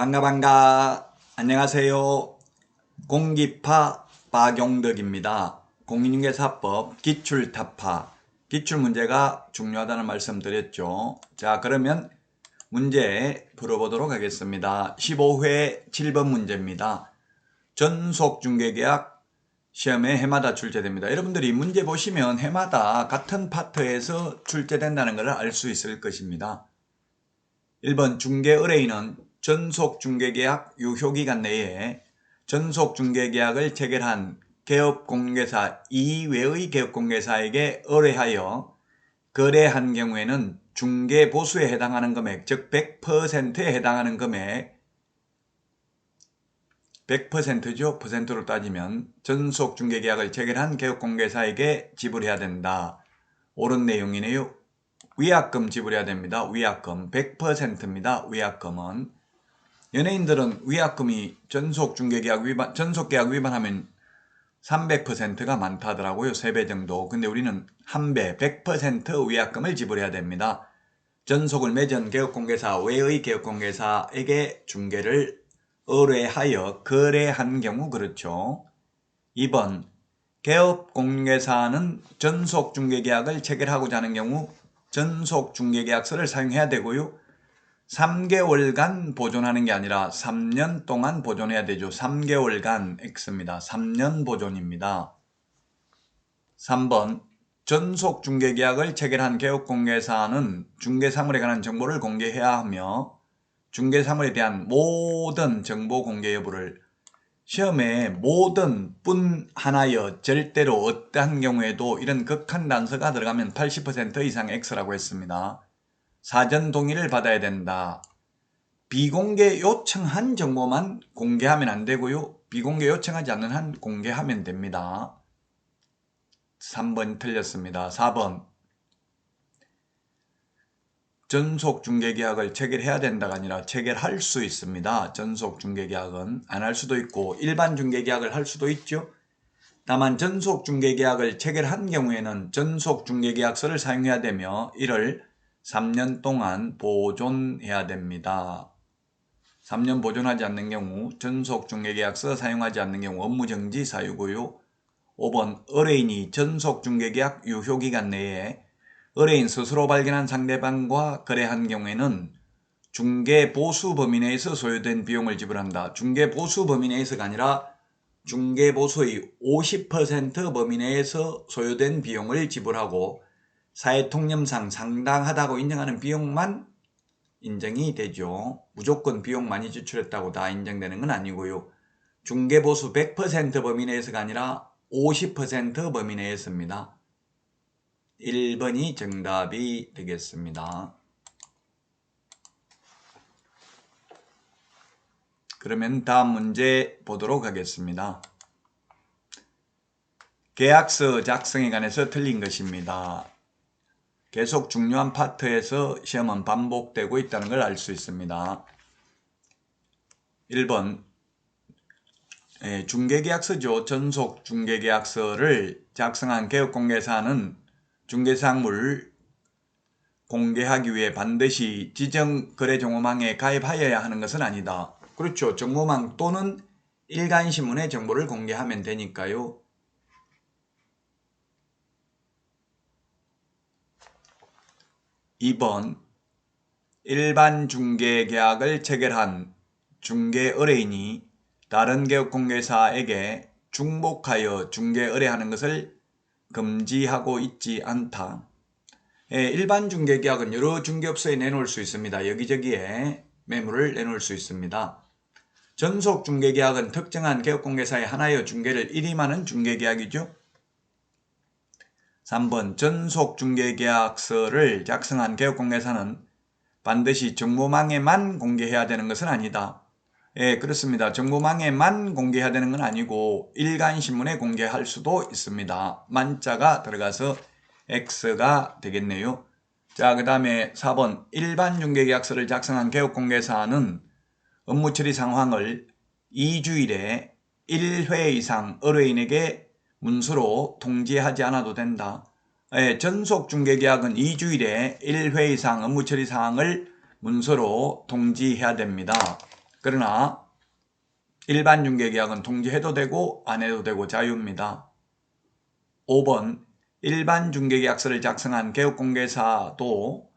반가. 안녕하세요. 공기파 박용덕입니다. 공인중개사법 기출타파. 기출문제가 중요하다는 말씀 드렸죠. 자, 그러면 문제 풀어보도록 하겠습니다. 15회 7번 문제입니다. 전속중개계약 시험에 해마다 출제됩니다. 여러분들이 문제 보시면 해마다 같은 파트에서 출제된다는 것을 알 수 있을 것입니다. 1번 중개의뢰인은 전속중개계약 유효기간 내에 전속중개계약을 체결한 개업공개사 이외의 개업공개사에게 의뢰하여 거래한 경우에는 중개보수에 해당하는 금액, 즉 100%에 해당하는 금액, 100%죠. 퍼센트로 따지면 전속중개계약을 체결한 개업공개사에게 지불해야 된다. 옳은 내용이네요. 위약금 지불해야 됩니다. 위약금 100%입니다. 위약금은 연예인들은 위약금이 전속중개계약 위반, 전속계약 위반하면 300%가 많다더라고요. 3배 정도. 근데 우리는 1배 100% 위약금을 지불해야 됩니다. 전속을 맺은 개업공개사 외의 개업공개사에게 중개를 의뢰하여 거래한 경우 그렇죠. 2번 개업공개사는 전속중개계약을 체결하고자 하는 경우 전속중개계약서를 사용해야 되고요. 3개월간 보존하는 게 아니라 3년 동안 보존해야 되죠. 3개월간 X입니다. 3년 보존입니다. 3번 전속중개계약을 체결한 개업공개사는 중개사물에 관한 정보를 공개해야 하며 중개사물에 대한 모든 정보 공개 여부를 시험에 모든 뿐 하나여 절대로 어떠한 경우에도 이런 극한 단서가 들어가면 80% 이상 X라고 했습니다. 사전 동의를 받아야 된다. 비공개 요청한 정보만 공개하면 안 되고요. 비공개 요청하지 않는 한 공개하면 됩니다. 3번 틀렸습니다. 4번 전속중개계약을 체결해야 된다가 아니라 체결할 수 있습니다. 전속중개계약은 안 할 수도 있고 일반 중개계약을 할 수도 있죠. 다만 전속중개계약을 체결한 경우에는 전속중개계약서를 사용해야 되며 이를 3년 동안 보존해야 됩니다. 3년 보존하지 않는 경우 전속중개계약서 사용하지 않는 경우 업무정지 사유고요. 5번 의뢰인이 전속중개계약 유효기간 내에 의뢰인 스스로 발견한 상대방과 거래한 경우에는 중개보수 범위 내에서 소요된 비용을 지불한다. 중개보수 범위 내에서가 아니라 중개보수의 50% 범위 내에서 소요된 비용을 지불하고 사회통념상 상당하다고 인정하는 비용만 인정이 되죠. 무조건 비용 많이 지출했다고 다 인정되는 건 아니고요. 중개보수 100% 범위 내에서가 아니라 50% 범위 내에서입니다. 1번이 정답이 되겠습니다. 그러면 다음 문제 보도록 하겠습니다. 계약서 작성에 관해서 틀린 것입니다. 계속 중요한 파트에서 시험은 반복되고 있다는 걸 알 수 있습니다. 1번 중개계약서죠. 전속중개계약서를 작성한 개업공개사는 중개사물 공개하기 위해 반드시 지정거래정보망에 가입하여야 하는 것은 아니다. 그렇죠. 정보망 또는 일간신문의 정보를 공개하면 되니까요. 2번 일반 중개계약을 체결한 중개의뢰인이 다른 개업공개사에게 중복하여 중개의뢰하는 것을 금지하고 있지 않다. 일반 중개계약은 여러 중개업소에 내놓을 수 있습니다. 여기저기에 매물을 내놓을 수 있습니다. 전속중개계약은 특정한 개업공개사에 하나여 중개를 일임하는 중개계약이죠. 3번 전속중개계약서를 작성한 개업공개사는 반드시 정보망에만 공개해야 되는 것은 아니다. 그렇습니다. 정보망에만 공개해야 되는 건 아니고 일간신문에 공개할 수도 있습니다. 만자가 들어가서 X가 되겠네요. 자, 그 다음에 4번 일반 중개계약서를 작성한 개업공개사는 업무처리 상황을 2주일에 1회 이상 의뢰인에게 문서로 통지하지 않아도 된다. 전속중개계약은 2주일에 1회 이상 업무처리 사항을 문서로 통지해야 됩니다. 그러나 일반 중개계약은 통지해도 되고 안 해도 되고 자유입니다. 5번 일반 중개계약서를 작성한 개업공개사도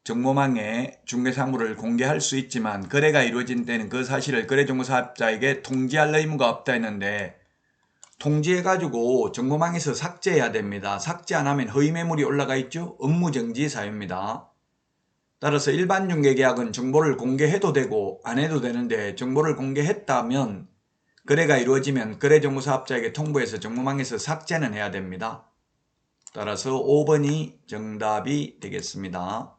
정모망에 중개사무를 공개할 수 있지만 거래가 이루어진 때는 그 사실을 거래정보사업자에게 통지할 의무가 없다 했는데 통지해가지고 정보망에서 삭제해야 됩니다. 삭제 안 하면 허위매물이 올라가 있죠. 업무정지 사유입니다. 따라서 일반 중개계약은 정보를 공개해도 되고 안 해도 되는데 정보를 공개했다면 거래가 이루어지면 거래정보사업자에게 통보해서 정보망에서 삭제는 해야 됩니다. 따라서 5번이 정답이 되겠습니다.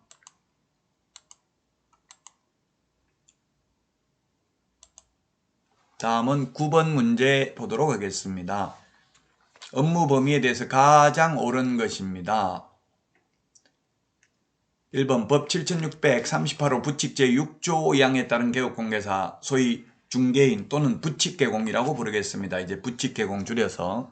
다음은 9번 문제 보도록 하겠습니다. 업무 범위에 대해서 가장 옳은 것입니다. 1번 법 7638호 부칙 제6조 2항에 따른 개업공개사 소위 중개인 또는 부칙개공이라고 부르겠습니다. 이제 부칙개공 줄여서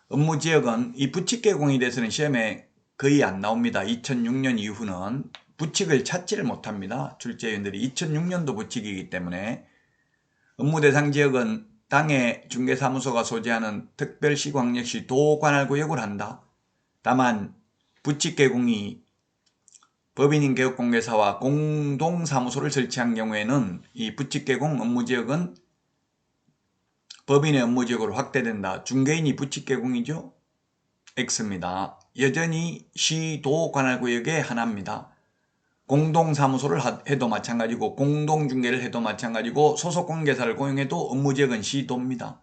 업무지역은 이 부칙개공에 대해서는 시험에 거의 안 나옵니다. 2006년 이후는 부칙을 찾지를 못합니다. 출제위원들이 2006년도 부칙이기 때문에 업무 대상 지역은 당해 중개사무소가 소재하는 특별시, 광역시, 도, 관할 구역을 한다. 다만 부칙개공이 법인인 개업공개사와 공동사무소를 설치한 경우에는 이 부칙개공 업무지역은 법인의 업무지역으로 확대된다. 중개인이 부칙개공이죠. X입니다. 여전히 시, 도, 관할구역의 하나입니다. 공동사무소를 해도 마찬가지고 공동중개를 해도 마찬가지고 소속공개사를 고용해도 업무지역은 시도입니다.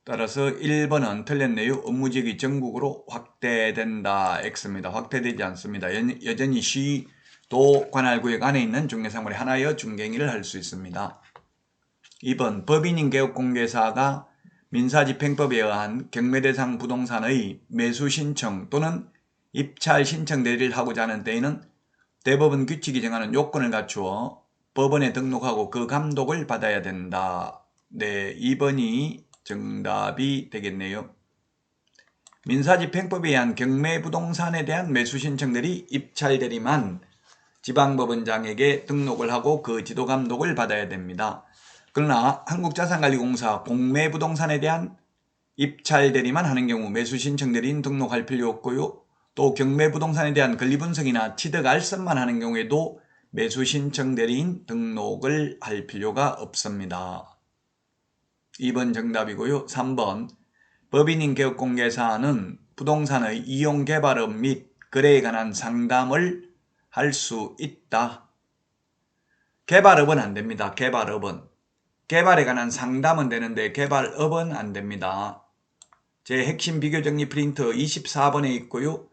따라서 1번은 틀렸네요. 업무지역이 전국으로 확대된다. X입니다. 확대되지 않습니다. 여전히 시, 도, 관할구역 안에 있는 중개사물에 하나여 중개행위를 할 수 있습니다. 2번 법인인 개업공개사가 민사집행법에 의한 경매대상 부동산의 매수신청 또는 입찰 신청 대리를 하고자 하는 때에는 대법원 규칙이 정하는 요건을 갖추어 법원에 등록하고 그 감독을 받아야 된다. 네, 2번이 정답이 되겠네요. 민사집행법에 의한 경매부동산에 대한 매수신청들이 입찰대리만 지방법원장에게 등록을 하고 그 지도감독을 받아야 됩니다. 그러나 한국자산관리공사 공매부동산에 대한 입찰대리만 하는 경우 매수신청대리인 등록할 필요 없고요. 또 경매부동산에 대한 권리분석이나 취득알선만 하는 경우에도 매수신청대리인 등록을 할 필요가 없습니다. 2번 정답이고요. 3번 법인인 개업공개사는 부동산의 이용개발업 및 거래에 관한 상담을 할 수 있다. 개발업은 안 됩니다. 개발업은. 개발에 관한 상담은 되는데 개발업은 안 됩니다. 제 핵심 비교 정리 프린터 24번에 있고요.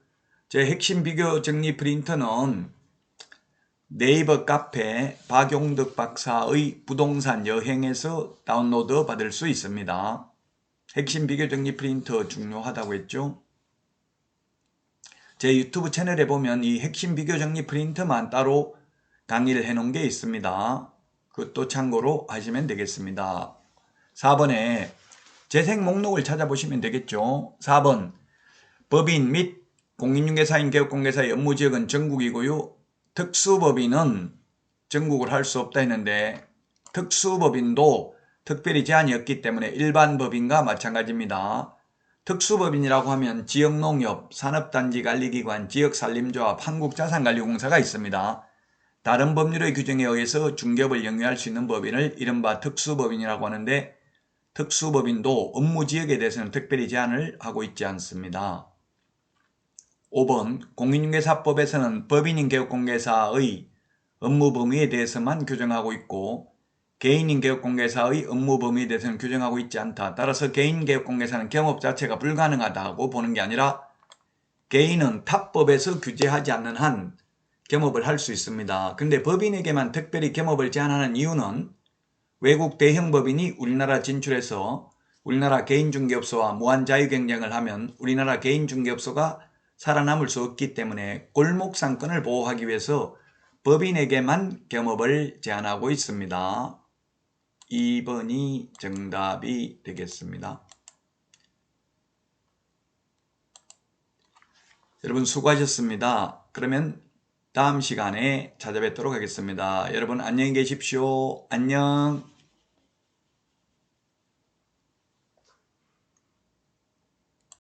제 핵심 비교 정리 프린터는 네이버 카페 박용덕 박사의 부동산 여행에서 다운로드 받을 수 있습니다. 핵심 비교 정리 프린터 중요하다고 했죠. 제 유튜브 채널에 보면 이 핵심 비교 정리 프린터만 따로 강의를 해놓은 게 있습니다. 그것도 참고로 하시면 되겠습니다. 4번에 재생 목록을 찾아보시면 되겠죠. 4번 법인 및 공인중개사인 개업공개사의 업무지역은 전국이고요. 특수법인은 전국을 할 수 없다 했는데 특수법인도 특별히 제한이 없기 때문에 일반 법인과 마찬가지입니다. 특수법인이라고 하면 지역농협, 산업단지관리기관, 지역산림조합, 한국자산관리공사가 있습니다. 다른 법률의 규정에 의해서 중개업을 영위할 수 있는 법인을 이른바 특수법인이라고 하는데 특수법인도 업무지역에 대해서는 특별히 제한을 하고 있지 않습니다. 5번 공인중개사법에서는 법인인 개업공개사의 업무 범위에 대해서만 규정하고 있고 개인인 개업공개사의 업무 범위에 대해서는 규정하고 있지 않다. 따라서 개인 개업공개사는 겸업 자체가 불가능하다고 보는 게 아니라 개인은 탑법에서 규제하지 않는 한 겸업을 할 수 있습니다. 그런데 법인에게만 특별히 겸업을 제한하는 이유는 외국 대형 법인이 우리나라 진출해서 우리나라 개인중개업소와 무한자유 경쟁을 하면 우리나라 개인중개업소가 살아남을 수 없기 때문에 골목상권을 보호하기 위해서 법인에게만 겸업을 제한하고 있습니다. 2번이 정답이 되겠습니다. 여러분 수고하셨습니다. 그러면 다음 시간에 찾아뵙도록 하겠습니다. 여러분 안녕히 계십시오. 안녕.